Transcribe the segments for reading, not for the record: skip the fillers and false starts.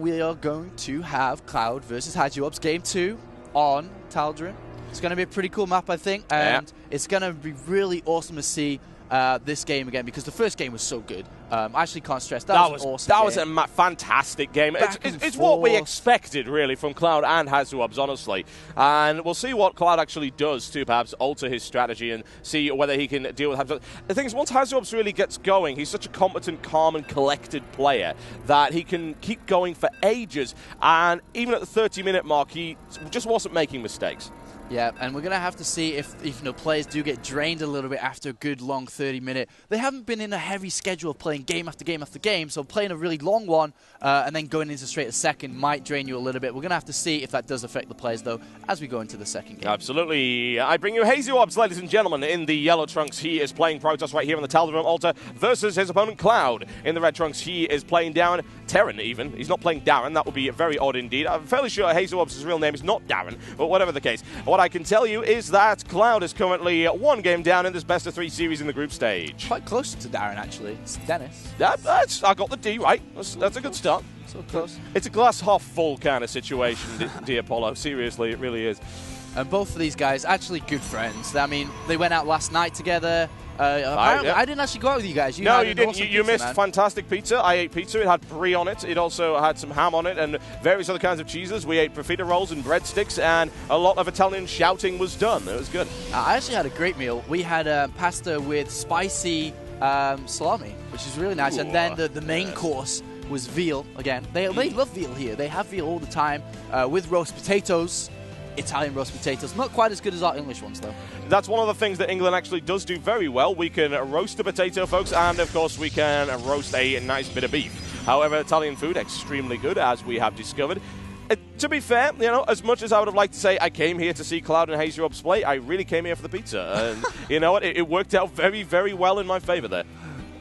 we are going to have Cloud versus Hasu Game 2 on Tal'Darim. It's going to be a pretty cool map, I think, and it's going to be really awesome to see this game again, because the first game was so good. I actually can't stress that was an awesome game. That was a fantastic game. It's what we expected, really, from Cloud and Hasu, honestly. And we'll see what Cloud actually does to perhaps alter his strategy and see whether he can deal with Hasu. The thing is, once Hasu really gets going, he's such a competent, calm, and collected player that he can keep going for ages. And even at the 30-minute mark, he just wasn't making mistakes. Yeah, and we're going to have to see if players do get drained a little bit after a good long 30-minute. They haven't been in a heavy schedule of playing game after game after game, so playing a really long one and then going into straight a second might drain you a little bit. We're going to have to see if that does affect the players, though, as we go into the second game. Absolutely. I bring you Hasu, ladies and gentlemen, in the yellow trunks. He is playing Protoss right here on the Tal'Darim altar versus his opponent Cloud. In the red trunks, he is playing down Terran, even. He's not playing Darren. That would be very odd indeed. I'm fairly sure Hasu real name is not Darren, but whatever the case. What I can tell you is that Cloud is currently one game down in this best-of-3 series in the group stage. Quite close to Darren, actually. It's Dennis. I got the D right. That's a good start. So close. It's a glass-half-full kind of situation, dear Polo. Seriously, it really is. And both of these guys, actually good friends. I mean, they went out last night together. I didn't actually go out with you guys. No, you didn't. You missed fantastic pizza. I ate pizza. It had brie on it. It also had some ham on it and various other kinds of cheeses. We ate profiterole rolls and breadsticks, and a lot of Italian shouting was done. It was good. I actually had a great meal. We had pasta with spicy salami, which is really nice. Ooh, and then the main course was veal again. They love veal here. They have veal all the time with roast potatoes. Italian roast potatoes. Not quite as good as our English ones, though. That's one of the things that England actually does do very well. We can roast a potato, folks, and, of course, we can roast a nice bit of beef. However, Italian food, extremely good, as we have discovered. To be fair, as much as I would have liked to say I came here to see Cloud and Hasu play, I really came here for the pizza. And you know what? It worked out very, very well in my favor there.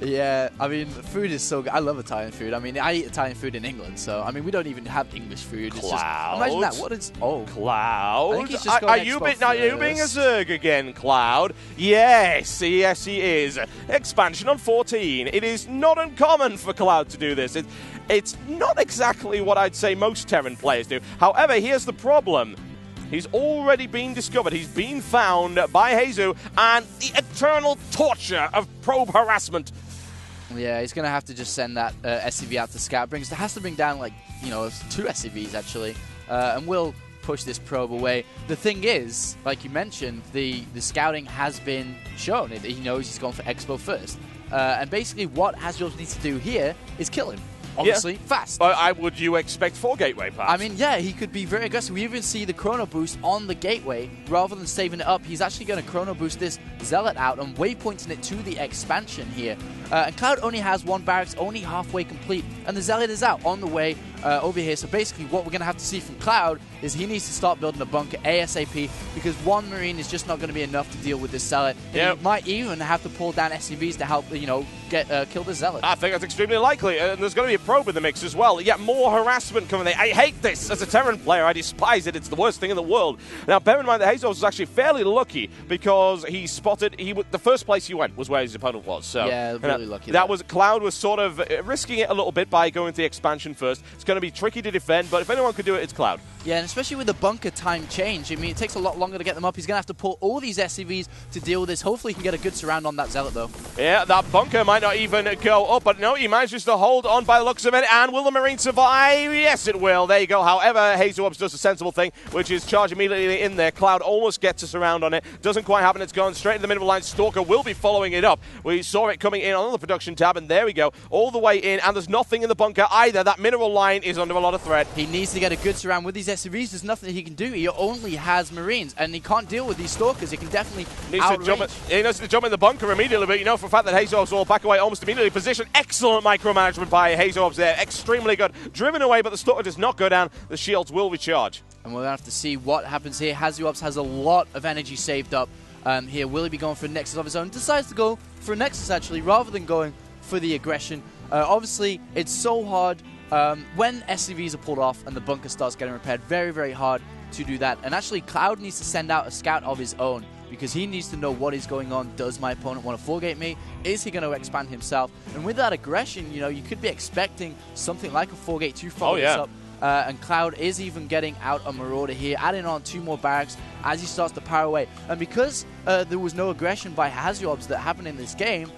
Yeah, I mean, food is so good. I love Italian food. I mean, I eat Italian food in England, so, I mean, we don't even have English food. It's Cloud. Just, imagine that. What is... Oh. Cloud. I think he's just are you being a Zerg again, Cloud? Yes, he is. Expansion on 14. It is not uncommon for Cloud to do this. It's not exactly what I'd say most Terran players do. However, here's the problem. He's already been discovered. He's been found by Hasu, and the eternal torture of probe harassment. Yeah, he's going to have to just send that SCV out to scout. Has to bring down, 2 SCVs, actually, and we'll push this probe away. The thing is, like you mentioned, the scouting has been shown. He knows he's gone for Expo first. And basically what Hasu needs to do here is kill him. Obviously, fast. But would you expect 4 gateway, perhaps? I mean, yeah, he could be very aggressive. We even see the chrono boost on the gateway. Rather than saving it up, he's actually going to chrono boost this Zealot out and waypointing it to the expansion here. And Cloud only has 1 barracks, only halfway complete. And the Zealot is out on the way over here. So basically what we're going to have to see from Cloud is he needs to start building a bunker ASAP, because 1 Marine is just not going to be enough to deal with this Zealot. Yep. He might even have to pull down SCVs to help, kill the Zealot. I think that's extremely likely. And there's going to be a probe in the mix as well. Yet more harassment coming there. I hate this as a Terran player. I despise it. It's the worst thing in the world. Now, bear in mind that Hasu was actually fairly lucky, because he spotted the first place he went was where his opponent was. So yeah, really lucky. Cloud was sort of risking it a little bit by going to the expansion first. It's going to be tricky to defend, but if anyone could do it, it's Cloud. Yeah, and especially with the bunker time change. I mean, it takes a lot longer to get them up. He's going to have to pull all these SCVs to deal with this. Hopefully he can get a good surround on that Zealot, though. Yeah, that bunker might not even go up, but no, he manages to hold on by the looks of it. And will the Marine survive? Yes, it will. There you go. However, Hasu does a sensible thing, which is charge immediately in there. Cloud almost gets a surround on it. Doesn't quite happen. It's gone straight to the middle line. Stalker will be following it up. We saw it coming in on the production tab, and there we go. All the way in, and there's nothing in the bunker either. That mineral line is under a lot of threat. He needs to get a good surround with these SCVs. There's nothing he can do. He only has Marines, and he can't deal with these Stalkers. He can definitely he needs to jump in the bunker immediately, but you know for a fact that Hasu will back away almost immediately. Position, excellent micromanagement by Hasu there. Extremely good. Driven away, but the Stalker does not go down. The shields will recharge. And we're going to have to see what happens here. Hasu has a lot of energy saved up here. Will he be going for a Nexus of his own? Decides to go for a Nexus, actually, rather than going for the aggression. Obviously, it's so hard when SCVs are pulled off and the bunker starts getting repaired. Very, very hard to do that. And actually, Cloud needs to send out a scout of his own. because he needs to know what is going on. Does my opponent want to 4-gate me? Is he going to expand himself? And with that aggression, you know, you could be expecting something like a 4-gate to follow this up. And Cloud is even getting out a Marauder here, adding on 2 more barracks as he starts to power away. And because there was no aggression by Hasu that happened in this game,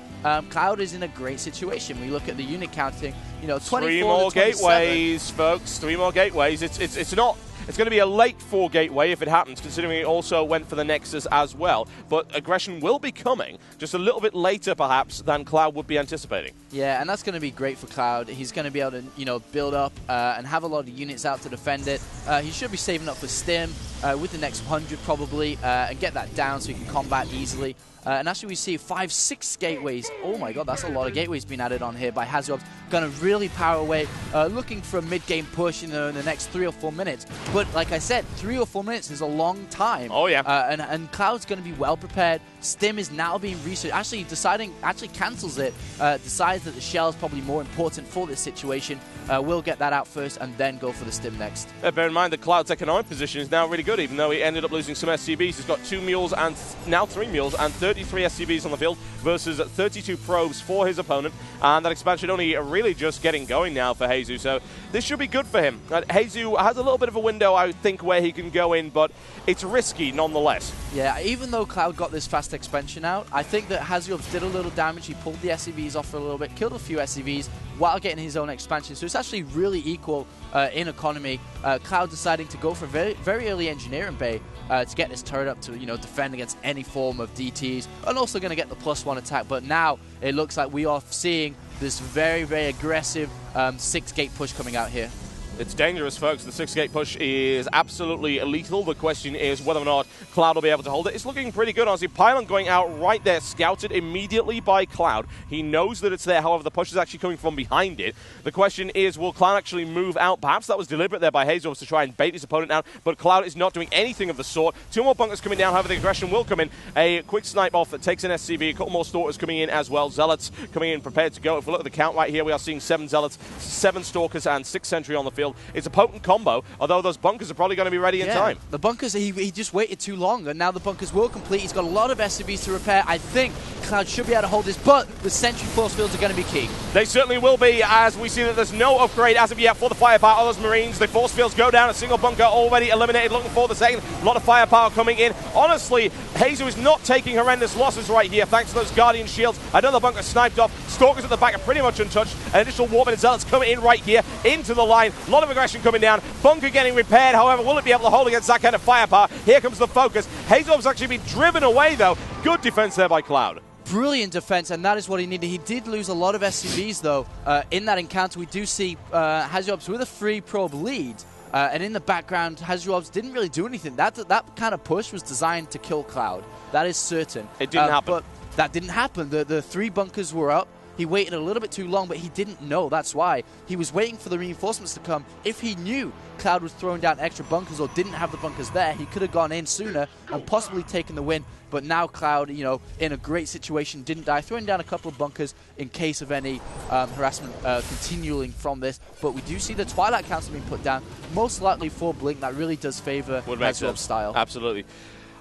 Cloud is in a great situation. We look at the unit counting, you know, 24 3 more to 27. gateways, folks. 3 more gateways. It's not. It's going to be a late 4-gateway if it happens, considering it also went for the Nexus as well. But aggression will be coming, just a little bit later perhaps than Cloud would be anticipating. Yeah, and that's going to be great for Cloud. He's going to be able to, you know, build up and have a lot of units out to defend it. He should be saving up for Stim with the next 100 probably and get that down so he can combat easily. And actually we see 5-6 gateways. Oh my god, that's a lot of gateways being added on here by Hasu. Going to really power away, looking for a mid-game push in the next 3 or 4 minutes. But like I said, 3 or 4 minutes is a long time. Oh yeah. And Cloud's going to be well prepared. Stim is now being researched. Actually cancels it. Decides that the shell is probably more important for this situation. We'll get that out first and then go for the Stim next. Bear in mind that Cloud's economic position is now really good, even though he ended up losing some SCBs. He's got 2 mules and now 3 mules and 33 SCBs on the field versus 32 probes for his opponent. And that expansion only really just getting going now for Hasu. So this should be good for him. Hasu has a little bit of a window, I think, where he can go in, but it's risky nonetheless. Yeah, even though Cloud got this fast expansion out, I think that Hasu did a little damage. He pulled the SCVs off for a little bit, killed a few SCVs while getting his own expansion. So it's actually really equal in economy. Cloud deciding to go for very, very early engineering bay to get this turret up to, you know, defend against any form of DTs, and also going to get the +1 attack. But now it looks like we are seeing this very, very aggressive 6-gate push coming out here. It's dangerous, folks. The 6-gate push is absolutely lethal. The question is whether or not Cloud will be able to hold it. It's looking pretty good, honestly. Pylon going out right there, scouted immediately by Cloud. He knows that it's there. However, the push is actually coming from behind it. The question is, will Cloud actually move out? Perhaps that was deliberate there by Hasu to try and bait his opponent out, but Cloud is not doing anything of the sort. 2 more bunkers coming down. However, the aggression will come in. A quick snipe off that takes an SCV. A couple more Stalkers coming in as well. Zealots coming in, prepared to go. If we look at the count right here, we are seeing 7 Zealots, 7 Stalkers, and 6 Sentry on the field. It's a potent combo, although those bunkers are probably going to be ready in time. The bunkers, he just waited too long, and now the bunkers will complete. He's got a lot of SCVs to repair. I think Cloud should be able to hold this, but the Sentry force fields are going to be key. They certainly will be, as we see that there's no upgrade as of yet for the firepower of those Marines. The force fields go down, a single bunker already eliminated, looking for the second. A lot of firepower coming in. Honestly, Hasu is not taking horrendous losses right here, thanks to those Guardian shields. Another bunker sniped off. Stalkers at the back are pretty much untouched. An additional Warpman and Zealots coming in right here into the line. A lot of aggression coming down. Bunker getting repaired, however, will it be able to hold against that kind of firepower? Here comes the focus. Hazu's actually been driven away, though. Good defense there by Cloud. Brilliant defense, and that is what he needed. He did lose a lot of SCVs, though. In that encounter, we do see Hasu with a 3-probe lead. And in the background, Hasu didn't really do anything. That kind of push was designed to kill Cloud. That is certain. It didn't happen. But that didn't happen. The 3 bunkers were up. He waited a little bit too long, but he didn't know. That's why. He was waiting for the reinforcements to come. If he knew Cloud was throwing down extra bunkers or didn't have the bunkers there, he could have gone in sooner and possibly taken the win. But now Cloud, you know, in a great situation, didn't die, throwing down a couple of bunkers in case of any harassment continuing from this. But we do see the Twilight Council being put down, most likely for Blink. That really does favor Hasu style. Absolutely.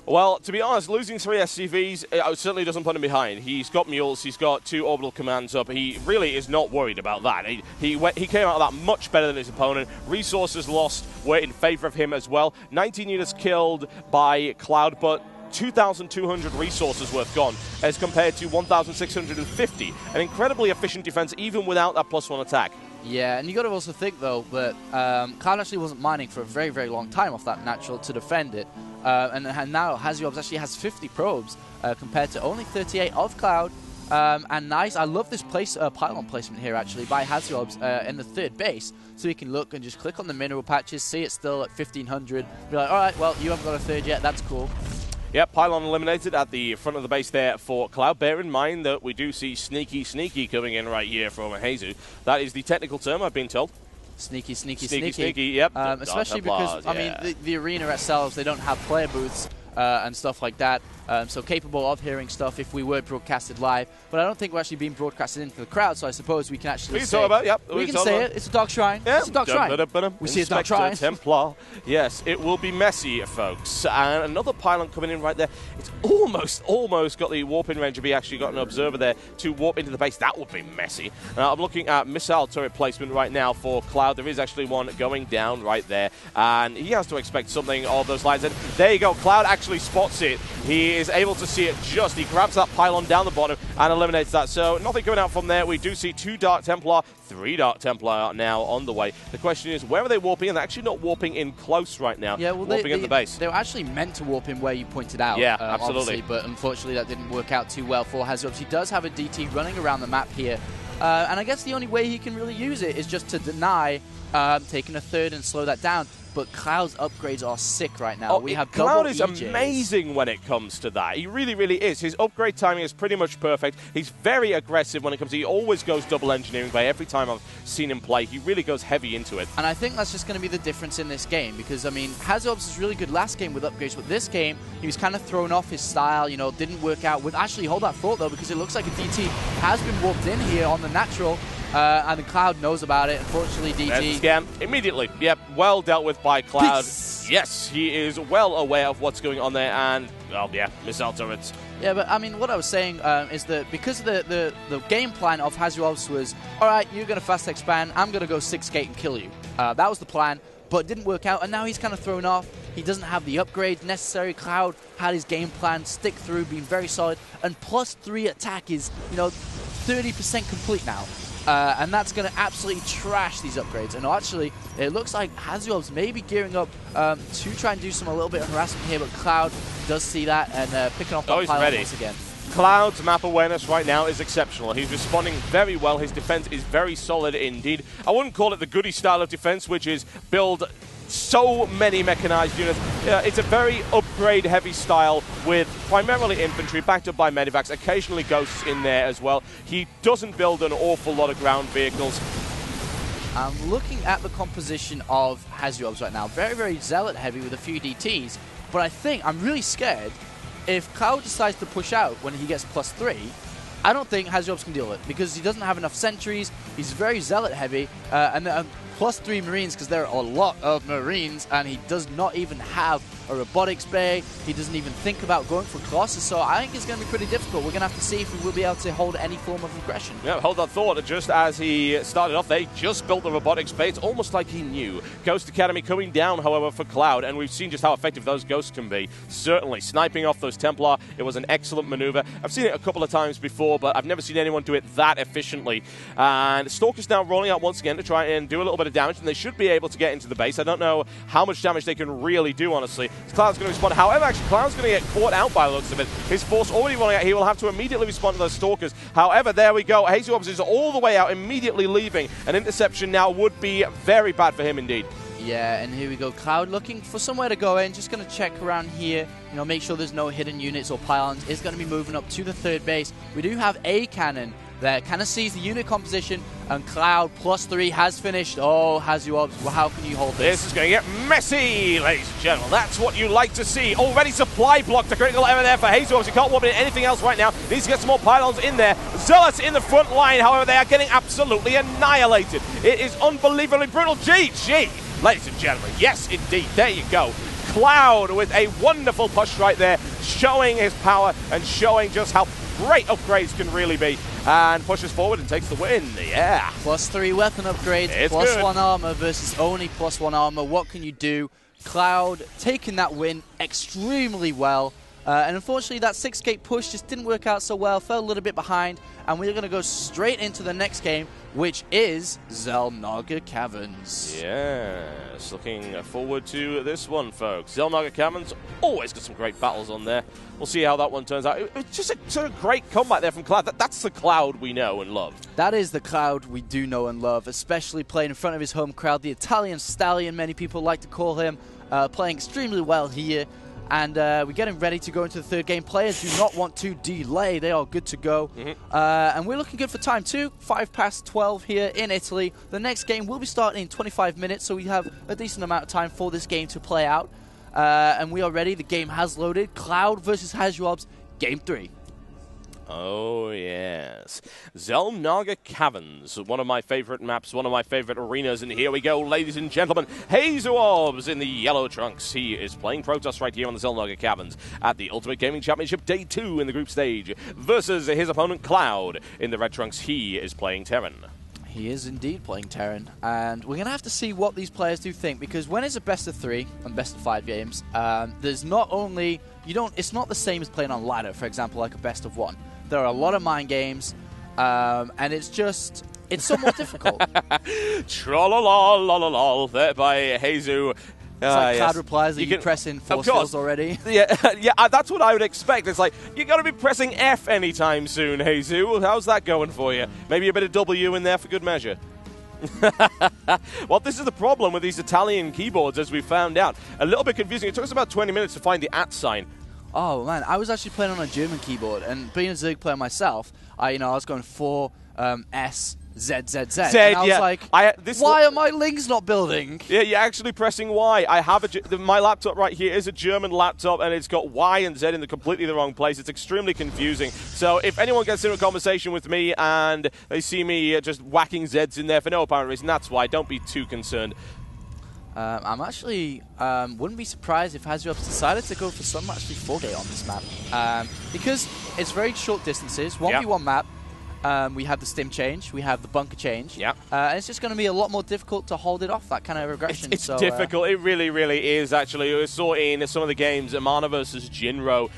Well, to be honest, losing 3 SCVs certainly doesn't put him behind. He's got mules, he's got 2 orbital commands up. He really is not worried about that. He came out of that much better than his opponent. Resources lost were in favor of him as well. 19 units killed by Cloud, but 2,200 resources worth gone as compared to 1,650. An incredibly efficient defense even without that +1 attack. Yeah, and you got to also think, though, that Cloud actually wasn't mining for a very, very long time off that natural to defend it. And now Hasu actually has 50 probes compared to only 38 of Cloud. And nice, I love this pylon placement here, actually, by Hasu in the 3rd base. So you can look and just click on the mineral patches, see it's still at 1,500. Be like, all right, well, you haven't got a 3rd yet, that's cool. Yep, pylon eliminated at the front of the base there for Cloud. Bear in mind that we do see sneaky coming in right here from Hasu. That is the technical term, I've been told. Sneaky, yep. Especially because, I mean, the arena itself, they don't have player booths and stuff like that. so capable of hearing stuff if we were broadcasted live. But I don't think we're actually being broadcasted into the crowd, so I suppose we can actually we say we can say it. It's a dark shrine. Yeah. It's a dark shrine. We see a dark shrine. Templar. Yes, it will be messy, folks. And another pylon coming in right there. It's almost got the warping range if he actually got an observer there to warp into the base. That would be messy. I'm looking at missile turret placement right now for Cloud. There is actually one going down right there, and he has to expect something of those lines. And there you go. Cloud actually spots it. He is able to see it just. He grabs that pylon down the bottom and eliminates that. So nothing coming out from there. We do see 2 Dark Templar, 3 Dark Templar now on the way. The question is, where are they warping? And they're actually not warping in close right now. Yeah, well, warping in the base. They were actually meant to warp in where you pointed out. Yeah, absolutely. But unfortunately, that didn't work out too well for Hasu. He does have a DT running around the map here. And I guess the only way he can really use it is just to deny taking a third and slow that down. But Cloud's upgrades are sick right now. We have Cloud is EJs. amazing when it comes to that. He really, really is. His upgrade timing is pretty much perfect. He's very aggressive when it comes to. He always goes double engineering play. Every time I've seen him play, he really goes heavy into it. And I think that's just going to be the difference in this game because, I mean, Hasu was really good last game with upgrades, but this game, he was kind of thrown off his style, you know, didn't work out. With actually, hold that thought, though, because it looks like a DT has been warped in here on the natural. And the Cloud knows about it. Unfortunately, DT. There's the scam immediately. Yep, well dealt with by Cloud. Peace. Yes, he is well aware of what's going on there, and well, yeah, missile turrets. Yeah, but I mean, what I was saying is that because the game plan of Hasu was, all right, you're going to fast expand, I'm going to go 6 gate and kill you. That was the plan, but it didn't work out, and now he's kind of thrown off. He doesn't have the upgrades necessary. Cloud had his game plan, stick through, being very solid, and +3 attack is, you know, 30% complete now. And that's going to absolutely trash these upgrades. And actually, it looks like Hasu may be gearing up to try and do a little bit of harassment here, but Cloud does see that and picking off that pylon once again. Cloud's map awareness right now is exceptional. He's responding very well. His defense is very solid indeed. I wouldn't call it the goody style of defense, which is build so many mechanized units. It's a very upgrade-heavy style with primarily infantry, backed up by medivacs, occasionally ghosts in there as well. He doesn't build an awful lot of ground vehicles. I'm looking at the composition of Hasu right now. Very, very zealot-heavy with a few DTs, but I think I'm really scared if Cloud decides to push out when he gets +3, I don't think Hasu can deal with it because he doesn't have enough sentries. He's very zealot-heavy, and +3 Marines because there are a lot of Marines, and he does not even have a robotics bay. He doesn't even think about going for Colossus, so I think it's going to be pretty difficult. We're going to have to see if we will be able to hold any form of aggression. Yeah, hold that thought. Just as he started off, they just built the robotics bay. It's almost like he knew. Ghost Academy coming down, however, for Cloud, and we've seen just how effective those ghosts can be. Certainly, sniping off those Templar, it was an excellent maneuver. I've seen it a couple of times before, but I've never seen anyone do it that efficiently. And Stalker's now rolling out once again to try and do a little bit of damage, and they should be able to get into the base. I don't know how much damage they can really do, honestly. Cloud's going to respond. However, actually, Cloud's going to get caught out by the looks of it. His force already rolling out. He will have to immediately respond to those Stalkers. However, there we go. Hasu is all the way out, immediately leaving. An interception now would be very bad for him indeed. Yeah, and here we go. Cloud looking for somewhere to go in. Just going to check around here. You know, make sure there's no hidden units or pylons. Is going to be moving up to the third base. We do have a cannon that kind of sees the unit composition, and Cloud +3 has finished. Oh, Hasu, well, how can you hold this? This is going to get messy, ladies and gentlemen. That's what you like to see. Already supply blocked. A critical error there for Hasu. He can't warp into anything else right now. Needs to get some more pylons in there. Zealots in the front line, however, they are getting absolutely annihilated. It is unbelievably brutal. GG, ladies and gentlemen. Yes, indeed. There you go. Cloud with a wonderful push right there, showing his power and showing just how great upgrades can really be, and pushes forward and takes the win. Yeah. +3 weapon upgrades, it's +1 armor versus only +1 armor. What can you do? Cloud taking that win extremely well. And unfortunately, that 6-gate push just didn't work out so well, fell a little bit behind, and we're going to go straight into the next game, which is Xel'Naga Caverns. Yes, looking forward to this one, folks. Xel'Naga Caverns, always got some great battles on there. We'll see how that one turns out. It's just a sort of great comeback there from Cloud. That's the Cloud we know and love. That is the Cloud we do know and love, especially playing in front of his home crowd, the Italian Stallion, many people like to call him, playing extremely well here. And we're getting ready to go into the third game. Players do not want to delay. They are good to go. And we're looking good for time too. 12:05 here in Italy. The next game will be starting in 25 minutes, so we have a decent amount of time for this game to play out. And we are ready. The game has loaded. Cloud versus Hasu, Game 3. Oh, yes. Xel'Naga Caverns, one of my favorite maps, one of my favorite arenas. And here we go, ladies and gentlemen. Hasu in the yellow trunks. He is playing Protoss right here on the Xel'Naga Caverns at the Ultimate Gaming Championship Day 2 in the group stage versus his opponent Cloud in the red trunks. He is playing Terran. He is indeed playing Terran, and we're going to have to see what these players do think, because when it's a best of 3 and best of 5 games, there's not only, it's not the same as playing on ladder, for example, like a best of 1. There are a lot of mind games, and it's somewhat difficult. Tra-la-la-la-la-la, there by Hasu. It's like Cloud replies that you press in force skills already. Yeah, yeah, that's what I would expect. It's like, you got to be pressing F anytime soon, Hasu. How's that going for you? Maybe a bit of W in there for good measure. Well, this is the problem with these Italian keyboards, as we found out. A little bit confusing. It took us about 20 minutes to find the @ sign. Oh, man, I was actually playing on a German keyboard, and being a Zerg player myself, I was going 4, S, Z, Z, Z. And I was like, why are my links not building? Yeah, you're actually pressing Y. I have my laptop right here is a German laptop, and it's got Y and Z in completely the wrong place. It's extremely confusing. So if anyone gets into a conversation with me and they see me just whacking Zs in there for no apparent reason, that's why. Don't be too concerned. I'm actually wouldn't be surprised if Hasu decided to go for some actually 4-gate on this map, because it's very short distances, 1v1 map. We have the stim change, we have the bunker change, and it's just going to be a lot more difficult to hold it off, that kind of aggression. It's difficult, it really, really is, actually. We saw in some of the games, Amana versus Jinro,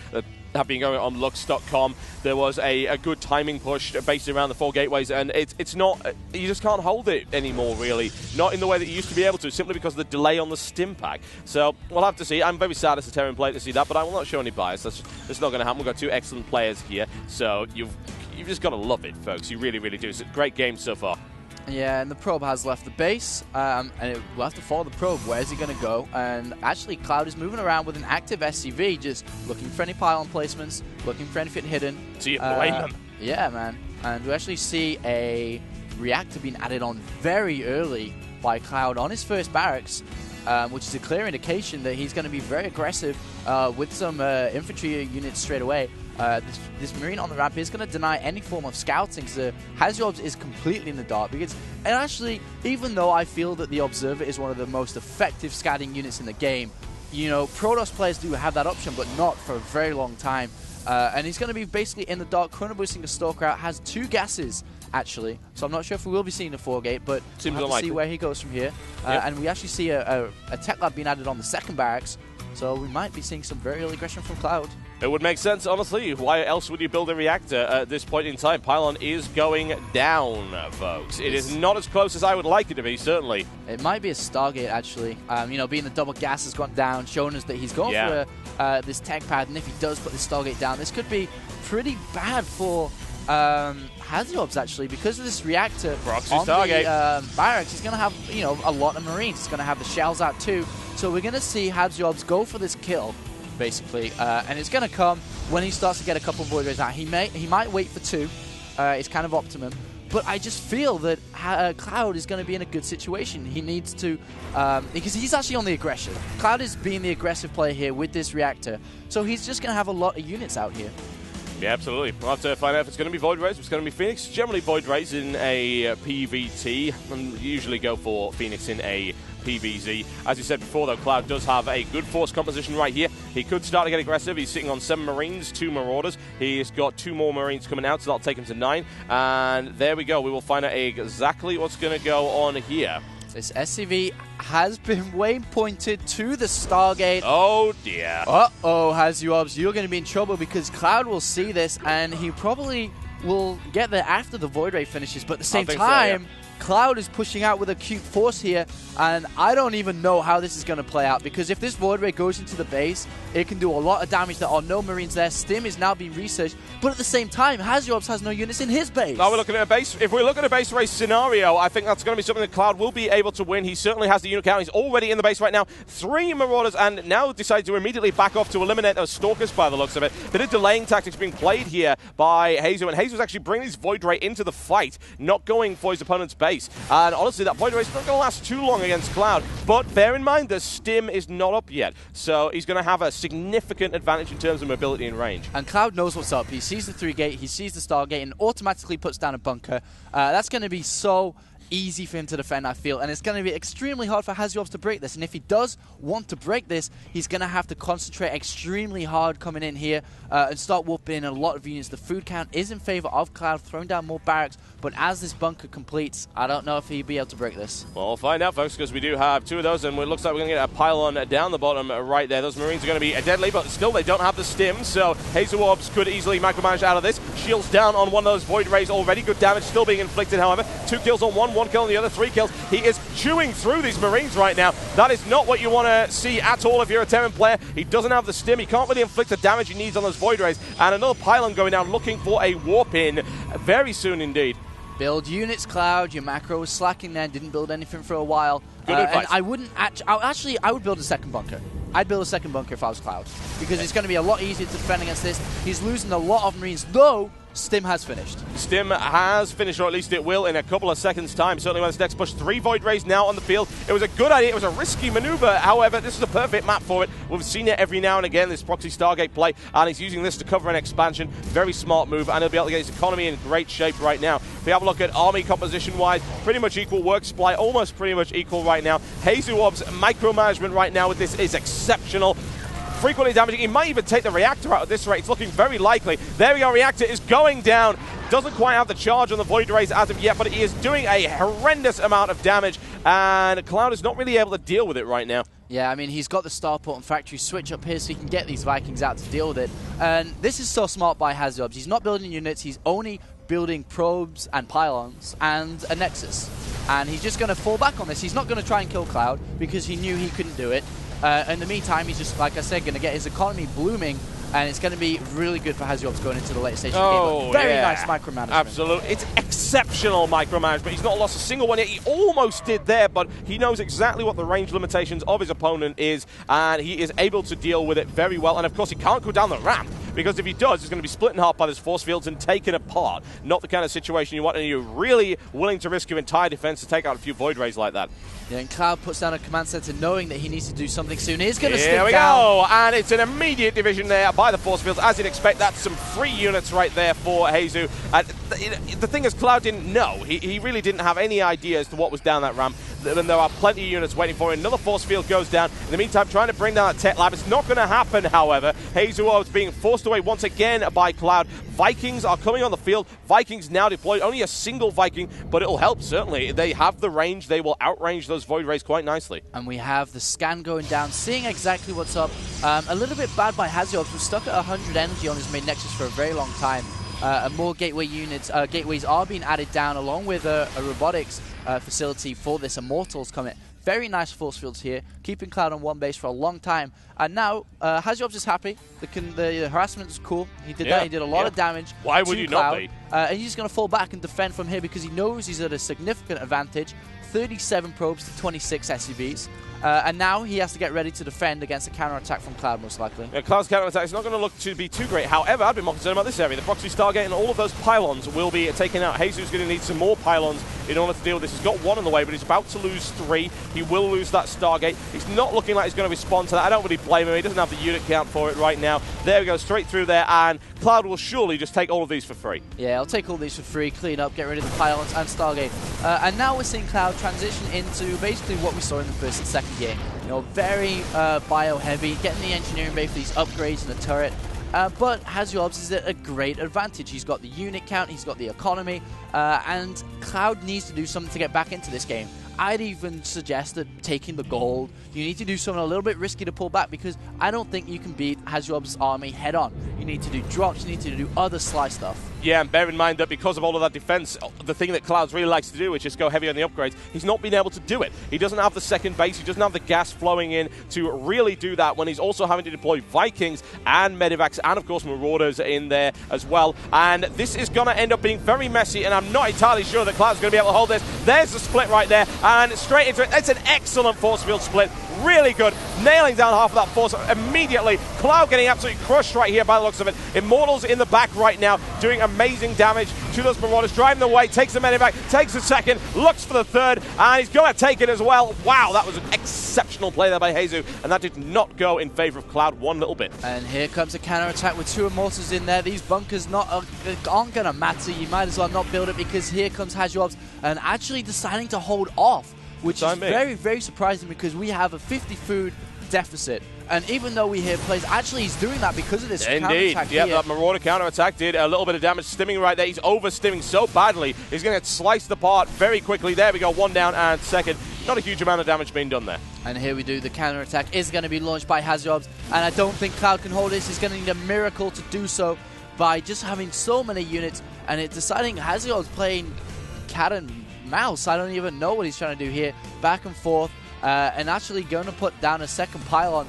have been going on Lux.com. There was a good timing push based around the 4 gateways, and it's not, you just can't hold it anymore, really. Not in the way that you used to be able to, simply because of the delay on the stim pack. So we'll have to see. I'm very sad as a Terran player to see that, but I will not show any bias. That's not going to happen. We've got 2 excellent players here, so you've just got to love it, folks. You really, really do. It's a great game so far. Yeah, and the probe has left the base, and we'll have to follow the probe. Where's he going to go? And actually, Cloud is moving around with an active SCV, just looking for any pylon placements, looking for anything hidden. So you blame him. Yeah, man. And we actually see a reactor being added on very early by Cloud on his first barracks, which is a clear indication that he's going to be very aggressive with some infantry units straight away. This Marine on the ramp is going to deny any form of scouting, so Hasu is completely in the dark. And actually, even though I feel that the Observer is one of the most effective scouting units in the game, Protoss players do have that option, but not for a very long time. And he's going to be basically in the dark, chrono boosting the Stalker out, has 2 gases, actually. So I'm not sure if we will be seeing the 4-gate, but we'll have to see where he goes from here. And we actually see a tech lab being added on the second barracks, so we might be seeing some very early aggression from Cloud. It would make sense, honestly. Why else would you build a reactor at this point in time? Pylon is going down, folks. It is not as close as I would like it to be, certainly. It might be a Stargate, actually. Being the double gas has gone down, showing us that he's going for this tech pad, and if he does put the Stargate down, this could be pretty bad for Hasu, actually, because of this reactor on the barracks. He's going to have, a lot of Marines. He's going to have the shells out too. So we're going to see Hasu go for this kill, basically, and it's going to come when he starts to get a couple of Void Rays out. He might wait for 2. It's kind of optimum. But I just feel that Cloud is going to be in a good situation. He needs to, because he's actually on the aggression. Cloud is being the aggressive player here with this reactor. So he's just going to have a lot of units out here. Yeah, absolutely. We'll have to find out if it's going to be Void Rays, if it's going to be Phoenix. Generally, Void Rays in a PVT, and usually go for Phoenix in a PVZ. As you said before, though, Cloud does have a good force composition right here. He could start to get aggressive. He's sitting on 7 Marines, 2 Marauders. He's got 2 more Marines coming out, so that'll take him to 9. And there we go. We will find out exactly what's going to go on here. This SCV has been waypointed to the Stargate. Oh, dear. Uh-oh, Hasu, you're going to be in trouble, because Cloud will see this, and he probably will get there after the Void Ray finishes. But at the same time, Cloud is pushing out with acute force here, and I don't even know how this is going to play out, because if this Void Ray goes into the base, it can do a lot of damage. There are no Marines there. Stim is now being researched, but at the same time, Hasu has no units in his base. Now we're looking at a base. If we're looking at a base race scenario, I think that's going to be something that Cloud will be able to win. He certainly has the unit count. He's already in the base right now. 3 Marauders, and now decides to immediately back off to eliminate those Stalkers by the looks of it. Bit of delaying tactics being played here by Hasu, and Hasu's actually bringing his Void Ray into the fight, not going for his opponent's base. base. And honestly, that Void Ray is not going to last too long against Cloud. But bear in mind, the stim is not up yet. So he's going to have a significant advantage in terms of mobility and range. And Cloud knows what's up. He sees the 3-gate, he sees the Stargate, and automatically puts down a bunker. That's going to be so easy for him to defend, I feel, and it's going to be extremely hard for Hasu to break this. And if he does want to break this, he's going to have to concentrate extremely hard coming in here and start whooping in a lot of units. The food count is in favor of Cloud, throwing down more barracks, but as this bunker completes, I don't know if he'll be able to break this. Well, we'll find out, folks, because we do have 2 of those, and it looks like we're going to get a pylon down the bottom right there. Those Marines are going to be deadly, but still they don't have the stim, so Hasu Orbs could easily micromanage out of this. Shields down on one of those Void Rays already. Good damage still being inflicted, however. 2 kills on one kill on the other, 3 kills. He is chewing through these Marines right now. That is not what you want to see at all if you're a Terran player. He doesn't have the stim. He can't really inflict the damage he needs on those Void Rays. And another pylon going down, looking for a warp in very soon indeed. Build units, Cloud. Your macro was slacking there. Didn't build anything for a while. Good advice. And I would build a second bunker. I'd build a second bunker if I was Cloud, because it's going to be a lot easier to defend against this. He's losing a lot of Marines, though Stim has finished. Stim has finished, or at least it will in a couple of seconds' time. Certainly when this next push, 3 Void Rays now on the field. It was a good idea. It was a risky maneuver. However, this is a perfect map for it. We've seen it every now and again, this proxy Stargate play, and he's using this to cover an expansion. Very smart move, and he'll be able to get his economy in great shape right now. If we have a look at army composition-wise, pretty much equal work supply, almost pretty much equal right now. Hasu Orb's micromanagement right now with this is exceptional. Frequently damaging. He might even take the reactor out at this rate. It's looking very likely. There we go. Reactor is going down. Doesn't quite have the charge on the Void Rays as of yet, but he is doing a horrendous amount of damage, and Cloud is not really able to deal with it right now. Yeah, I mean, he's got the starport and factory switch up here so he can get these Vikings out to deal with it. And this is so smart by Hasu. He's not building units. He's only building probes and pylons and a nexus. And he's just going to fall back on this. He's not going to try and kill Cloud because he knew he couldn't do it. In the meantime, he's just, like I said, going to get his economy blooming, and it's going to be really good for Hasu going into the late stage of the game. Very nice micromanagement. Absolutely. It's exceptional micromanagement. He's not lost a single one yet. He almost did there, but he knows exactly what the range limitations of his opponent is, and he is able to deal with it very well. And, of course, he can't go down the ramp, because if he does, he's going to be split in half by those force fields and taken apart. Not the kind of situation you want, and you're really willing to risk your entire defense to take out a few Void Rays like that. Yeah, and Cloud puts down a command center knowing that he needs to do something soon. He's going to stick down. Here we down. go, and it's an immediate division there by the force fields. As you'd expect, that's some free units right there for Hasu. The thing is, Cloud didn't know. He really didn't have any idea as to what was down that ramp. And there are plenty of units waiting for him. Another force field goes down. In the meantime, trying to bring down that tech lab. It's not going to happen, however. Hasu is being forced away once again by Cloud. Vikings are coming on the field. Vikings now deployed. Only a single Viking, but it'll help, certainly. They have the range. They will outrange those Void Rays quite nicely. And we have the scan going down, seeing exactly what's up. A little bit bad by Hasu, who's stuck at 100 energy on his main nexus for a very long time. And more gateway units, gateways are being added down, along with a robotics facility for this Immortals coming. Very nice force fields here, keeping Cloud on one base for a long time. And now, Hasu is happy. The harassment is cool. He did that. He did a lot of damage. Why would you not be? And he's going to fall back and defend from here because he knows he's at a significant advantage. 37 probes to 26 SCVs. And now he has to get ready to defend against a counter-attack from Cloud, most likely. Yeah, Cloud's counter-attack is not going to look to be too great. However, I'd be more concerned about this area. The proxy Stargate and all of those pylons will be taken out. Hasu's going to need some more pylons in order to deal with this. He's got 1 in the way, but he's about to lose 3. He will lose that Stargate. He's not looking like he's going to respond to that. I don't really blame him. He doesn't have the unit count for it right now. There we go, straight through there, and Cloud will surely just take all of these for free. Yeah, I'll take all these for free, clean up, get rid of the pylons and Stargate. And now we're seeing Cloud transition into basically what we saw in the first and second game. You know, very bio-heavy, getting the engineering bay for these upgrades and the turret. But Hasu is at a great advantage. He's got the unit count, he's got the economy, and Cloud needs to do something to get back into this game. I'd even suggest that taking the gold, you need to do something a little bit risky to pull back, because I don't think you can beat Hasu army head on. You need to do drops, you need to do other sly stuff. Yeah, and bear in mind that because of all of that defense, the thing that Clouds really likes to do is just go heavy on the upgrades. He's not been able to do it. He doesn't have the second base, he doesn't have the gas flowing in to really do that, when he's also having to deploy Vikings and Medivacs and, of course, Marauders in there as well. And this is going to end up being very messy, and I'm not entirely sure that Cloud's going to be able to hold this. There's the split right there. and straight into it. It's an excellent force field split. Really good. Nailing down half of that force immediately. Cloud getting absolutely crushed right here by the looks of it. Immortals in the back right now, doing amazing damage to those Marauders. Driving them away, takes the many back, takes the second, looks for the third, and he's going to take it as well. Wow, that was an exceptional play there by Hasu, and that did not go in favor of Cloud one little bit. And here comes a counter-attack with 2 Immortals in there. These bunkers aren't going to matter. You might as well not build it, because here comes Hasu and actually deciding to hold off, which is very, very surprising, because we have a 50 food deficit. And even though we hear plays, actually he's doing that because of this counter-attack here. Yeah, that Marauder counter-attack did a little bit of damage. Stimming right there. He's over-stimming so badly. He's going to get sliced apart very quickly. There we go. 1 down and second. Not a huge amount of damage being done there. And here we do. The counter-attack is going to be launched by Hasu, and I don't think Cloud can hold this. He's going to need a miracle to do so by just having so many units, and it's deciding Hasu playing cat and mouse. I don't even know what he's trying to do here. Back and forth. And actually going to put down a second pylon,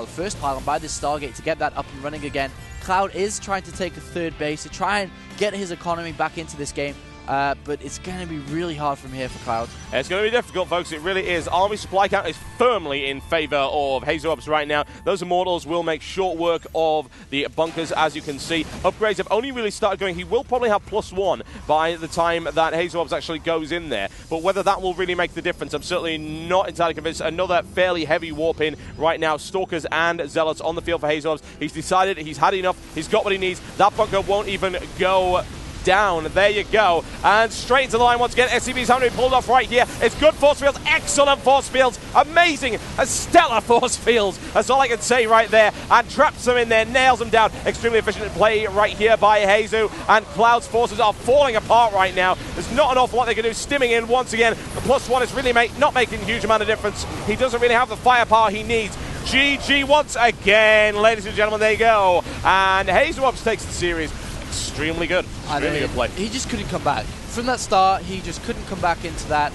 first pylon by this Stargate to get that up and running again. Cloud is trying to take a third base to try and get his economy back into this game. But it's going to be really hard from here for Cloud. It's going to be difficult, folks. It really is. Army supply count is firmly in favor of Hasu right now. Those Immortals will make short work of the bunkers, as you can see. Upgrades have only really started going. He will probably have +1 by the time that Hasu actually goes in there. But whether that will really make the difference, I'm certainly not entirely convinced. Another fairly heavy warp in right now. Stalkers and Zealots on the field for Hasu. He's decided he's had enough. He's got what he needs. That bunker won't even go down. There you go. And straight into the line once again. SCV's having to be pulled off right here. It's good force fields. Excellent force fields. Amazing. A stellar force fields. That's all I can say right there. And traps them in there. Nails them down. Extremely efficient play right here by Hasu. And Cloud's forces are falling apart right now. There's not an awful lot they can do. Stimming in once again. The +1 is really not making a huge amount of difference. He doesn't really have the firepower he needs. GG once again, ladies and gentlemen. There you go. And Hasu takes the series. Extremely good. Extremely good play. He just couldn't come back. From that start, he just couldn't come back into that.